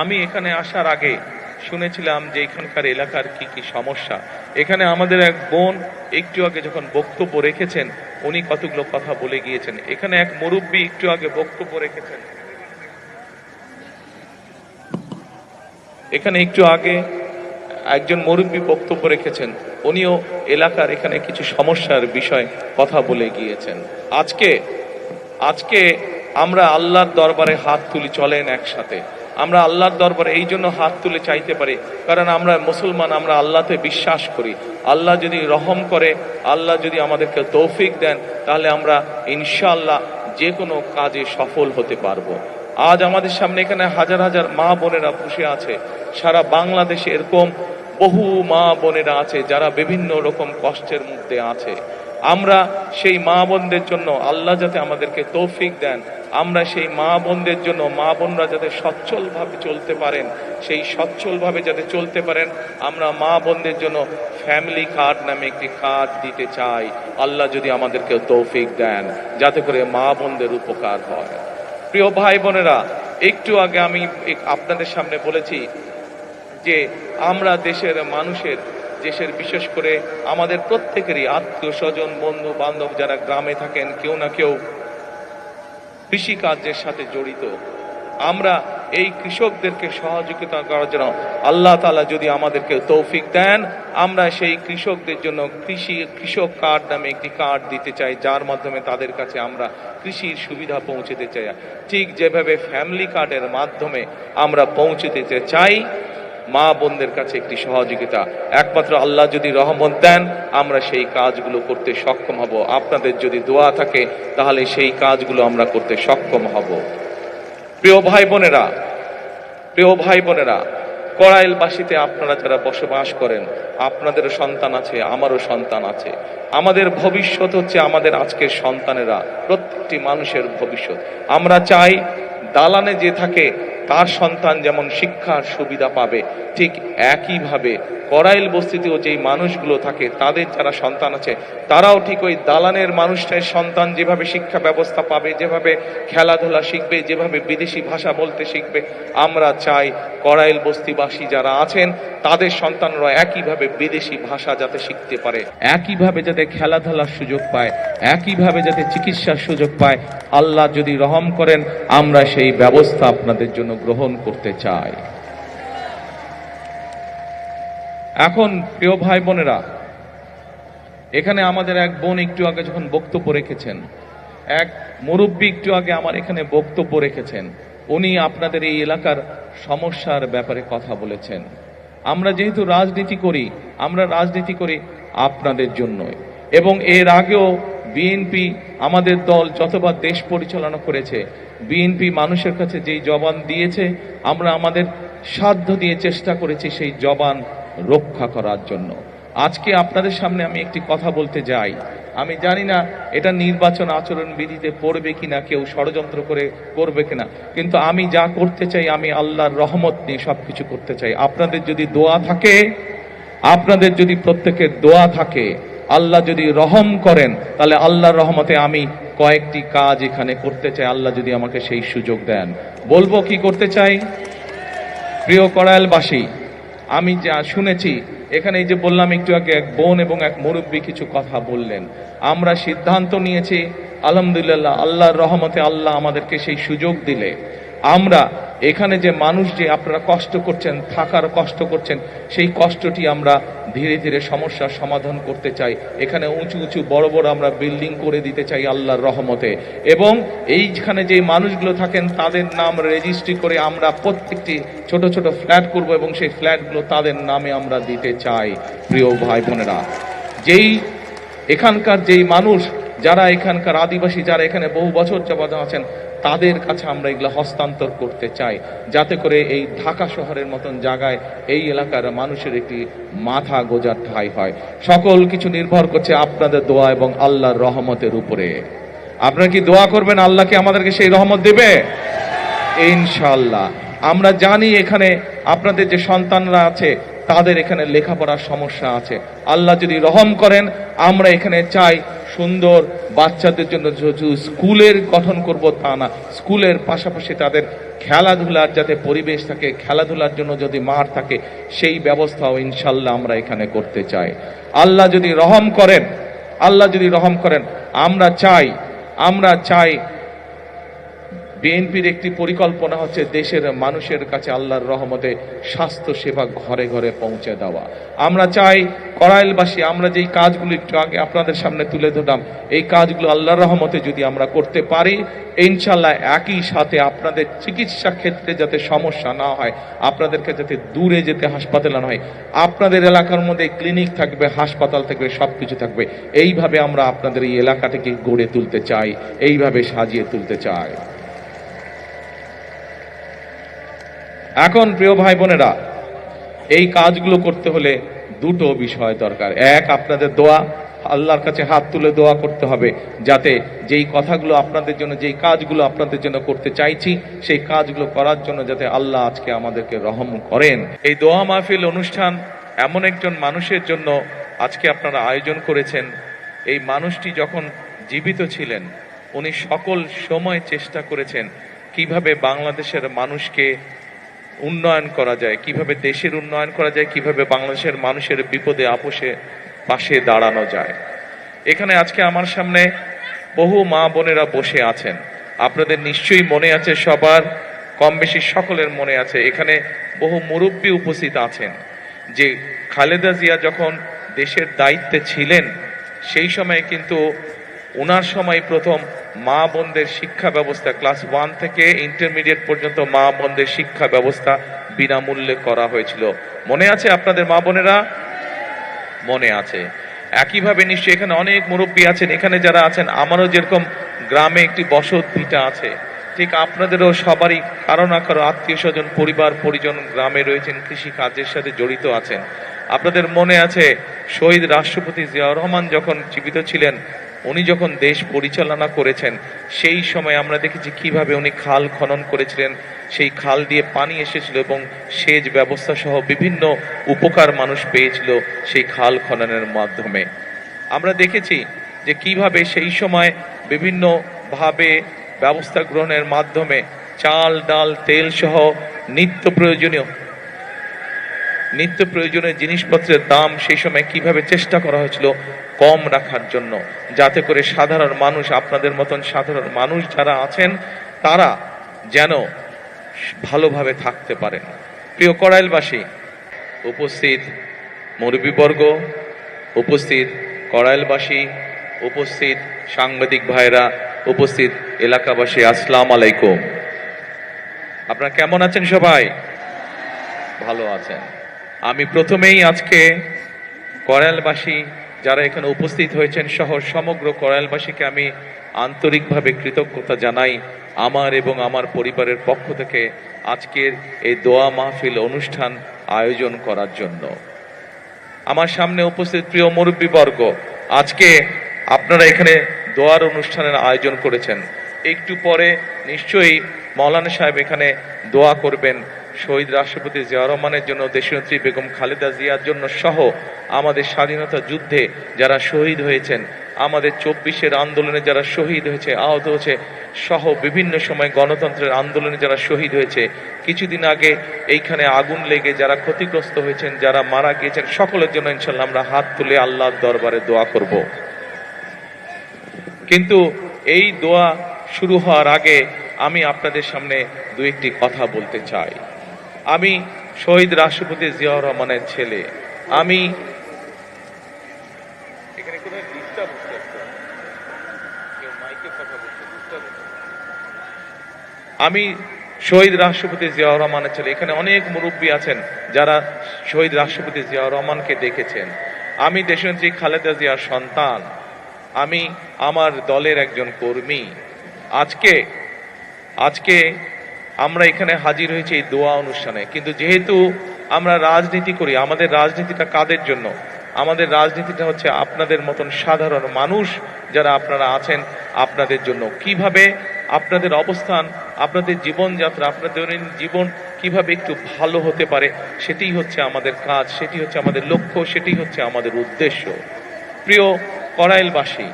আমি এখানে আসার আগে শুনেছিলাম যে এখানকার এলাকার কি কি সমস্যা। এখানে আমাদের এক বোন একটু আগে যখন বক্তব্য রেখেছেন, উনি কতগুলো কথা বলে গিয়েছেন। এখানে এক মুরব্বী একটু আগে বক্তব্য রেখেছেন, এখানে একটু আগে একজন মুরব্বী বক্তব্য রেখেছেন, উনিও এলাকার এখানে কিছু সমস্যার বিষয় কথা বলে গিয়েছেন। আজকে আজকে আমরা আল্লাহর দরবারে হাত তুলি, চলেন একসাথে আমরা আল্লাহর দরবারে এই জন্য হাত তুলে চাইতে পারি, কারণ আমরা মুসলমান, আমরা আল্লাহতে বিশ্বাস করি। আল্লাহ যদি রহম করে, আল্লাহ যদি আমাদেরকে তৌফিক দেন, তাহলে আমরা ইনশাআল্লাহ যে কোনো কাজে সফল হতে পারবো। আজ আমাদের সামনে এখানে হাজার হাজার মা বোনেরা বসে আছে। সারা বাংলাদেশে এরকম বহু মা বোনেরা আছে যারা বিভিন্ন রকম কষ্টের মধ্যে আছে। আমরা সেই মা বোনদের জন্য আল্লাহ যাতে আমাদেরকে তৌফিক দেন, আমরা সেই মা বোনদের জন্য, মা বোনরা যাতে সচ্ছলভাবে চলতে পারেন, সেই সচ্ছলভাবে যাতে চলতে পারেন, আমরা মা বোনদের জন্য ফ্যামিলি কার্ড নামে একটি কার্ড দিতে চাই। আল্লাহ যদি আমাদেরকে তৌফিক দেন, যাতে করে মা বোনদের উপকার হয়। প্রিয় ভাই বোনেরা, একটু আগে আমি আপনাদের সামনে বলেছি যে আমরা দেশের মানুষের, দেশের বিশেষ করে আমাদের প্রত্যেকেরই আত্মীয় স্বজন, বন্ধু বান্ধব যারা গ্রামে থাকেন, কেউ না কেউ কৃষি কার্যের সাথে জড়িত। আমরা এই কৃষকদেরকে সহযোগিতা করার জন্য আল্লাহ তাআলা যদি আমাদেরকে তৌফিক দেন, আমরা সেই কৃষকদের জন্য কৃষক কার্ড নামে একটি কার্ড দিতে চাই, যার মাধ্যমে তাদের কাছে আমরা কৃষির সুবিধা পৌঁছে চাই। ঠিক যেভাবে ফ্যামিলি কার্ডের মাধ্যমে আমরা পৌঁছে দিতে চাই মা বোনদের কাছে একটি সহযোগিতা, একমাত্র আল্লাহ যদি রহমত দেন, আমরা সেই কাজগুলো করতে সক্ষম হব। আপনাদের যদি দোয়া থাকে, তাহলে সেই কাজগুলো আমরা করতে সক্ষম হব। প্রিয় ভাই বোনেরা, প্রিয় ভাই বোনেরা, কড়াইলবাসীতে আপনারা যারা বসবাস করেন, আপনাদেরও সন্তান আছে, আমারও সন্তান আছে। আমাদের ভবিষ্যৎ হচ্ছে আমাদের আজকের সন্তানেরা, প্রত্যেকটি মানুষের ভবিষ্যৎ। আমরা চাই দালানে যে থাকে তার সন্তান যেমন শিক্ষার সুবিধা পাবে, ঠিক একইভাবে করাইল বস্তিতেও যেই মানুষগুলো থাকে তাদের যারা সন্তান আছে, তারাও ঠিক ওই দালানের মানুষটার সন্তান যেভাবে শিক্ষা ব্যবস্থা পাবে, যেভাবে খেলাধুলা শিখবে, যেভাবে বিদেশি ভাষা বলতে শিখবে, আমরা চাই করাইল বস্তিবাসী যারা আছেন তাদের সন্তানরা একইভাবে বিদেশি ভাষা যাতে শিখতে পারে, একইভাবে যাতে খেলাধুলার সুযোগ পায়, একইভাবে যাতে চিকিৎসার সুযোগ পায়। আল্লাহ যদি রহম করেন, আমরা সেই ব্যবস্থা আপনাদের জন্য গ্রহণ করতে চাই। এখন প্রিয় ভাই বোনেরা, এখানে আমাদের এক বোন একটু আগে যখন বক্তব্য রেখেছেন, এক মুরব্বী একটু আগে আমার এখানে বক্তব্য রেখেছেন, উনি আপনাদের এই এলাকার সমস্যার ব্যাপারে কথা বলেছেন। আমরা যেহেতু রাজনীতি করি, আমরা রাজনীতি করি আপনাদের জন্যই, এবং এর আগেও বিএনপি আমাদের দল যতবার দেশ পরিচালনা করেছে, বিএনপি মানুষের কাছে যেই জবান দিয়েছে, আমরা আমাদের সাধ্য দিয়ে চেষ্টা করেছি সেই জবান রক্ষা করার জন্য। আজকে আপনাদের সামনে আমি একটি কথা বলতে যাই, আমি জানি না এটা নির্বাচন আচরণ বিধিতে পড়বে কিনা, কেউ ষড়যন্ত্র করে করবে কিনা, কিন্তু আমি যা করতে চাই, আমি আল্লাহর রহমত নিয়ে সবকিছু করতে চাই। আপনাদের যদি দোয়া থাকে, আপনাদের যদি প্রত্যেকের দোয়া থাকে, আল্লাহ যদি রহম করেন, তাহলে আল্লাহর রহমতে আমি কয়েকটি কাজ এখানে করতে চাই, আল্লাহ যদি আমাকে সেই সুযোগ দেন। বলবো কি করতে চাই? প্রিয় কড়াইলবাসী, আমি যা শুনেছি এখানে, এই যে বললাম একটু আগে এক বোন এবং এক মুরব্বী কিছু কথা বললেন, আমরা সিদ্ধান্ত নিয়েছি আলহামদুলিল্লাহ, আল্লাহর রহমতে আল্লাহ আমাদেরকে সেই সুযোগ দিলে আমরা এখানে যে মানুষ, যে আপনারা কষ্ট করছেন, থাকার কষ্ট করছেন, সেই কষ্টটি আমরা ধীরে ধীরে সমস্যার সমাধান করতে চাই। এখানে উঁচু উঁচু বড় বড় আমরা বিল্ডিং করে দিতে চাই আল্লাহর রহমতে, এবং এইখানে যে মানুষগুলো থাকেন তাদের নাম রেজিস্ট্রি করে আমরা প্রত্যেকটি ছোট ছোট ফ্ল্যাট করব, এবং সেই ফ্ল্যাটগুলো তাদের নামে আমরা দিতে চাই। প্রিয় ভাই বোনেরা, যেই এখানকার যেই মানুষ যারা এখানকার আদিবাসী, যারা এখানে বহু বছর যাবত আছেন, তাদের কাছে আমরা এগুলো হস্তান্তর করতে চাই, যাতে করে এই ঢাকা শহরের মতন জায়গায় এই এলাকার মানুষের একটি মাথা গোজার ঠাঁই হয়। সকল কিছু নির্ভর করছে আপনাদের দোয়া এবং আল্লাহর রহমতের উপরে। আপনারা কি দোয়া করবেন আল্লাহকে আমাদেরকে সেই রহমত দেবে? ইনশাআল্লাহ। আমরা জানি এখানে আপনাদের যে সন্তানরা আছে তাদের এখানে লেখাপড়ার সমস্যা আছে, আল্লাহ যদি রহম করেন, আমরা এখানে চাই সুন্দর বাচ্চাদের জন্য শুধু স্কুলের গঠন করব তা না, স্কুলের পাশাপাশি তাদের খেলাধুলার যাতে পরিবেশ থাকে, খেলাধুলার জন্য যদি মাঠ থাকে, সেই ব্যবস্থাও ইনশাল্লাহ আমরা এখানে করতে চাই। আল্লাহ যদি রহম করেন, আল্লাহ যদি রহম করেন, আমরা চাই বিএনপির একটি পরিকল্পনা হচ্ছে দেশের মানুষের কাছে আল্লাহর রহমতে স্বাস্থ্য সেবা ঘরে ঘরে পৌঁছে দেওয়া। আমরা চাই কড়াইলবাসী, আমরা যেই কাজগুলো একটু আগে আপনাদের সামনে তুলে ধরলাম, এই কাজগুলো আল্লাহর রহমতে যদি আমরা করতে পারি, ইনশাল্লাহ একই সাথে আপনাদের চিকিৎসা ক্ষেত্রে যাতে সমস্যা না হয়, আপনাদেরকে যাতে দূরে যেতে হাসপাতালে না হয়, আপনাদের এলাকার মধ্যে ক্লিনিক থাকবে, হাসপাতাল থাকবে, সবকিছু থাকবে। এইভাবে আমরা আপনাদের এই এলাকাটাকে গড়ে তুলতে চাই, এইভাবে সাজিয়ে তুলতে চাই। এখন প্রিয় ভাই বোনেরা, এই কাজগুলো করতে হলে দুটো বিষয় দরকার। এক, আপনাদের দোয়া, আল্লাহর কাছে হাত তুলে দোয়া করতে হবে যাতে যেই কথাগুলো আপনাদের জন্য, যেই কাজগুলো আপনাদের জন্য করতে চাইছি, সেই কাজগুলো করার জন্য যাতে আল্লাহ আজকে আমাদেরকে রহম করেন। এই দোয়া মাহফিল অনুষ্ঠান এমন একজন মানুষের জন্য আজকে আপনারা আয়োজন করেছেন। এই মানুষটি যখন জীবিত ছিলেন, উনি সকল সময় চেষ্টা করেছেন কিভাবে বাংলাদেশের মানুষকে উন্নয়ন করা যায়, কিভাবে দেশের উন্নয়ন করা যায়, কিভাবে বাংলাদেশের মানুষের বিপদে আপোষে পাশে দাঁড়ানো যায়। এখানে আজকে আমার সামনে বহু মা বোনেরা বসে আছেন। আপনাদের নিশ্চয়ই মনে আছে, সবার কম বেশি সকলের মনে আছে, এখানে বহু মুরব্বী উপস্থিত আছেন যে খালেদা জিয়া যখন দেশের দায়িত্বে ছিলেন, সেই সময় কিন্তু ওনার সময় প্রথম মা বোনদের শিক্ষা ব্যবস্থা, ক্লাস 1 থেকে ইন্টারমিডিয়েট পর্যন্ত মা বোনদের শিক্ষা ব্যবস্থা বিনামূল্যে করা হয়েছিল। মনে আছে আপনাদের মা বোনেরা? মনে আছে। একইভাবে নিশ্চয়ই এখানে অনেক মুরব্বী আছেন, এখানে যারা আছেন, আমারও যেরকম গ্রামে একটি বসত ভিটা আছে, ঠিক আপনাদেরও সবারই কারো না কারো আত্মীয় স্বজন, পরিবার পরিজন গ্রামে রয়েছেন, কৃষি কাজের সাথে জড়িত আছেন। আপনাদের মনে আছে শহীদ রাষ্ট্রপতি জিয়াউর রহমান যখন জীবিত ছিলেন, উনি যখন দেশ পরিচালনা করেছেন, সেই সময় আমরা দেখেছি কিভাবে উনি খাল খনন করেছিলেন, সেই খাল দিয়ে পানি এসেছিল এবং সেচ ব্যবস্থা সহ বিভিন্ন উপকার মানুষ পেয়েছিল সেই খাল খননের মাধ্যমে। আমরা দেখেছি যে কিভাবে সেই সময় বিভিন্ন ভাবে ব্যবস্থা গ্রহণের মাধ্যমে চাল ডাল তেল সহ নিত্য প্রয়োজনীয় জিনিসপত্রের দাম সেই সময় কিভাবে চেষ্টা করা হয়েছিল কম রাখার জন্য, যাতে করে সাধারণ মানুষ, আপনাদের মতন সাধারণ মানুষ যারা আছেন, তারা যেন ভালোভাবে থাকতে পারেন। প্রিয় কড়াইলবাসী, উপস্থিত মুরব্বীবর্গ, উপস্থিত কড়াইলবাসী, উপস্থিত সাংবাদিক ভাইরা, উপস্থিত এলাকাবাসী, আসসালামু আলাইকুম। আপনারা কেমন আছেন? সবাই ভালো আছেন? আমি প্রথমেই আজকে কড়াইলবাসী যারা এখানে উপস্থিত হয়েছেন সহ সমগ্র কড়াইলবাসীকে আমি আন্তরিকভাবে কৃতজ্ঞতা জানাই আমার এবং আমার পরিবারের পক্ষ থেকে আজকের এই দোয়া মাহফিল অনুষ্ঠান আয়োজন করার জন্য। আমার সামনে উপস্থিত প্রিয় মুরব্বীবর্গ, আজকে আপনারা এখানে দোয়ার অনুষ্ঠানের আয়োজন করেছেন। একটু পরে নিশ্চয়ই মৌলানা সাহেব এখানে দোয়া করবেন শহীদ রাষ্ট্রপতি জিয়াউর রহমানের জন্য, দেশনেত্রী বেগম খালেদা জিয়ার জন্য সহ আমাদের স্বাধীনতা যুদ্ধে যারা শহীদ হয়েছেন, আমাদের 24-এর আন্দোলনে যারা শহীদ হয়েছে, আহত হয়েছে, সহ বিভিন্ন সময় গণতন্ত্রের আন্দোলনে যারা শহীদ হয়েছে, কিছুদিন আগে এইখানে আগুন লেগে যারা ক্ষতিগ্রস্ত হয়েছেন, যারা মারা গিয়েছেন, সকলের জন্য ইনশাল্লাহ আমরা হাত তুলে আল্লাহর দরবারে দোয়া করব। কিন্তু এই দোয়া শুরু হওয়ার আগে আমি আপনাদের সামনে দু একটি কথা বলতে চাই। আমি শহীদ রাষ্ট্রপতি জিয়াউর রহমানের ছেলে। আমি শহীদ রাষ্ট্রপতি জিয়াউর রহমানের ছেলে। এখানে অনেক মুরব্বী আছেন যারা শহীদ রাষ্ট্রপতি জিয়াউর রহমানকে দেখেছেন। আমি দেশনেত্রী খালেদা জিয়ার সন্তান। আমি আমার দলের একজন কর্মী। আজকে আমরা এখানে হাজির হয়েছি এই দোয়া অনুষ্ঠানে, কিন্তু যেহেতু আমরা রাজনীতি করি, আমাদের রাজনীতিটা কাদের জন্য? আমাদের রাজনীতিটা হচ্ছে আপনাদের মতন সাধারণ মানুষ যারা আপনারা আছেন, আপনাদের জন্য। কিভাবে আপনাদের অবস্থান, আপনাদের জীবনযাত্রা, আপনাদের দৈনন্দিন জীবন কিভাবে একটু ভালো হতে পারে, সেটাই হচ্ছে আমাদের কাজ, সেটি হচ্ছে আমাদের লক্ষ্য, সেটি হচ্ছে আমাদের উদ্দেশ্য। প্রিয় কড়াইলবাসী,